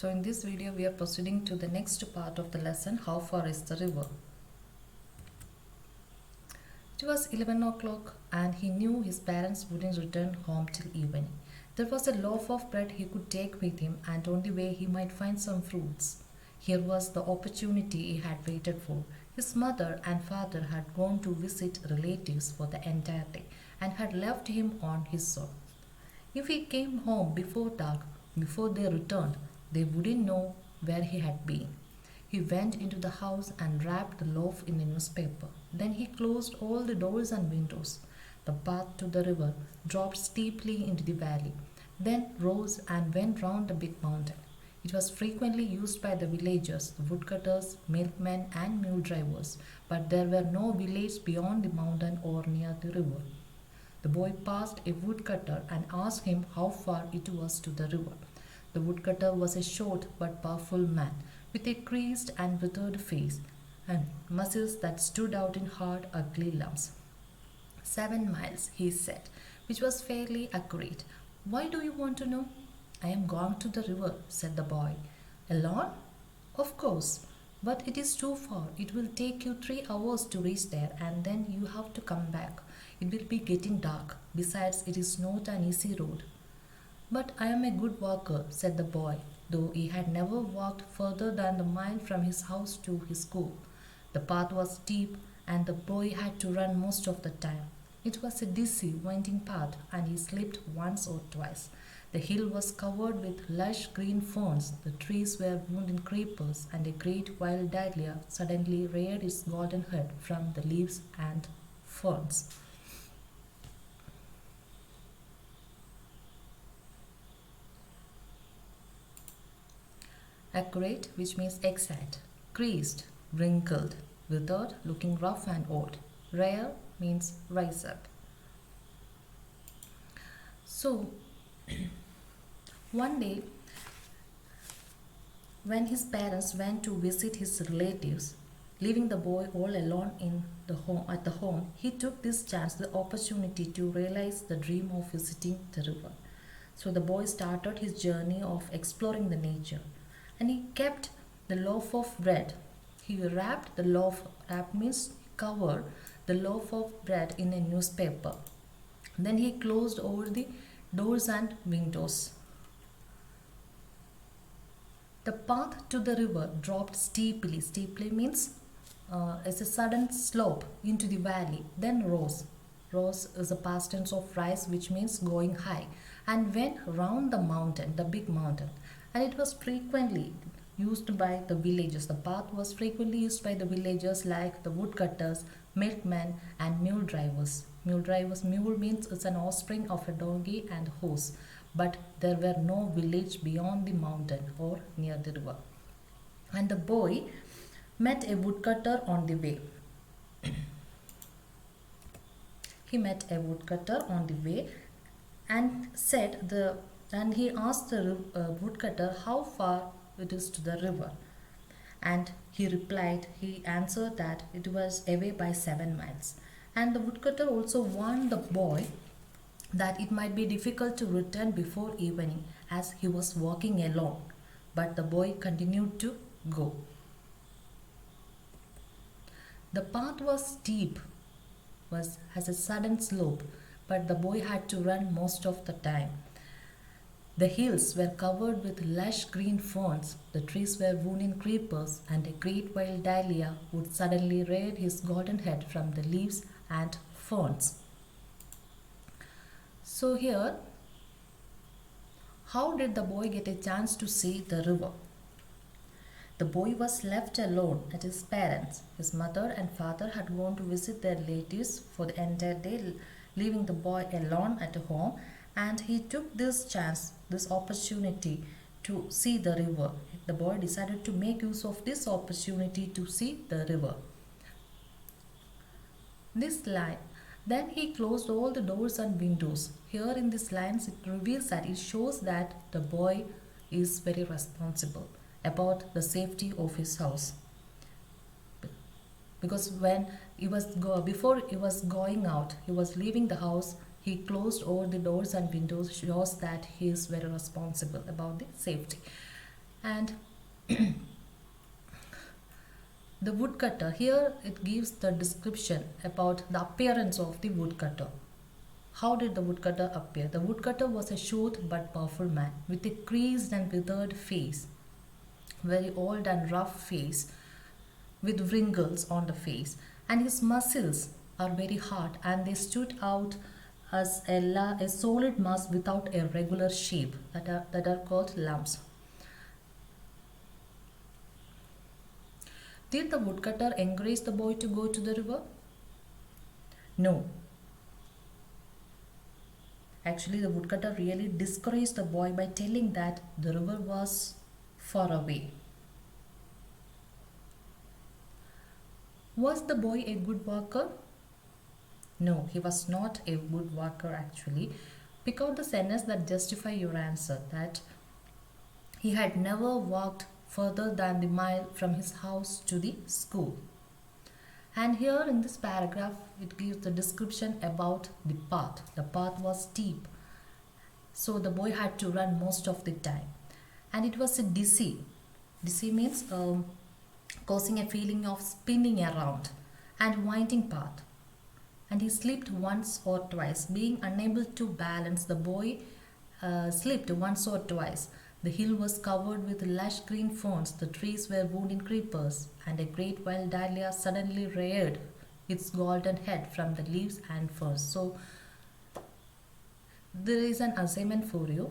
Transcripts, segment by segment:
So in this video we are proceeding to the next part of the lesson, how far is the river. It was 11 o'clock and he knew his parents wouldn't return home till evening. There was a loaf of bread he could take with him and on the way he might find some fruits. Here was the opportunity he had waited for. His mother and father had gone to visit relatives for the entire day and had left him on his own. If he came home before dark, before they returned, they wouldn't know where he had been. He went into the house and wrapped the loaf in a newspaper. Then he closed all the doors and windows. The path to the river dropped steeply into the valley, then rose and went round the big mountain. It was frequently used by the villagers, the woodcutters, milkmen, and mule drivers, but there were no villages beyond the mountain or near the river. The boy passed a woodcutter and asked him how far it was to the river. The woodcutter was a short but powerful man, with a creased and withered face, and muscles that stood out in hard, ugly lumps. 7 miles, he said, which was fairly accurate. Why do you want to know? I am going to the river, said the boy. Alone? Of course. But it is too far. It will take you 3 hours to reach there, and then you have to come back. It will be getting dark. Besides, it is not an easy road. But I am a good walker, said the boy, though he had never walked further than the mile from his house to his school. The path was steep, and the boy had to run most of the time. It was a dizzy, winding path, and he slipped once or twice. The hill was covered with lush green ferns, the trees were wound in creepers, and a great wild dahlia suddenly reared its golden head from the leaves and ferns. Accurate, which means exact. Creased, wrinkled, withered, looking rough and old. Rare means rise up. So, one day, when his parents went to visit his relatives, leaving the boy all alone in the home at the home, he took this chance, the opportunity to realize the dream of visiting the river. So the boy started his journey of exploring the nature, and he kept the loaf of bread. He wrapped the loaf, wrap means cover the loaf of bread in a newspaper. Then he closed over the doors and windows. The path to the river dropped steeply. Steeply means it's a sudden slope into the valley, then rose. Rose is a past tense of rise, which means going high, and went round the mountain, the big mountain. And it was frequently used by the villagers. The path was frequently used by the villagers like the woodcutters, milkmen, and mule drivers. Mule drivers, mule means it's an offspring of a donkey and horse, but there were no village beyond the mountain or near the river. And the boy met a woodcutter on the way. He met a woodcutter on the way and he asked the woodcutter how far it is to the river. And he answered that it was away by 7 miles. And the woodcutter also warned the boy that it might be difficult to return before evening as he was walking alone. But the boy continued to go. The path was steep, has a sudden slope, but the boy had to run most of the time. The hills were covered with lush green ferns, the trees were wound in creepers, and a great wild dahlia would suddenly rear his golden head from the leaves and ferns. So here, how did the boy get a chance to see the river? The boy was left alone at his parents'. His mother and father had gone to visit their relatives for the entire day, leaving the boy alone at home, and he took this chance, this opportunity to see the river. The boy decided to make use of this opportunity to see the river. This line, then he closed all the doors and windows. Here in these lines, it reveals that it shows that the boy is very responsible about the safety of his house. Because before he was going out, he was leaving the house, he closed all the doors and windows, shows that he is very responsible about the safety. And the woodcutter, here it gives the description about the appearance of the woodcutter. How did the woodcutter appear? The woodcutter was a short but powerful man with a creased and withered face, very old and rough face with wrinkles on the face, and his muscles are very hard and they stood out as a solid mass without a regular shape, that are called lumps. Did the woodcutter encourage the boy to go to the river? No. Actually, the woodcutter really discouraged the boy by telling that the river was far away. Was the boy a good walker? No, he was not a good walker actually. Pick out the sentence that justify your answer, that he had never walked further than the mile from his house to the school. And here in this paragraph, it gives the description about the path. The path was steep, so the boy had to run most of the time. And it was a dizzy. Dizzy means causing a feeling of spinning around and winding path. And he slipped once or twice. Being unable to balance, the boy slipped once or twice. The hill was covered with lush green ferns, the trees were wound in creepers, and a great wild dahlia suddenly reared its golden head from the leaves and ferns. So, there is an assignment for you.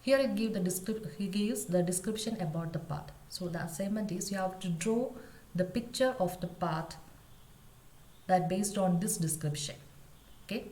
Here he gives the description about the path. So, the assignment is you have to draw the picture of the path that based on this description. Okay.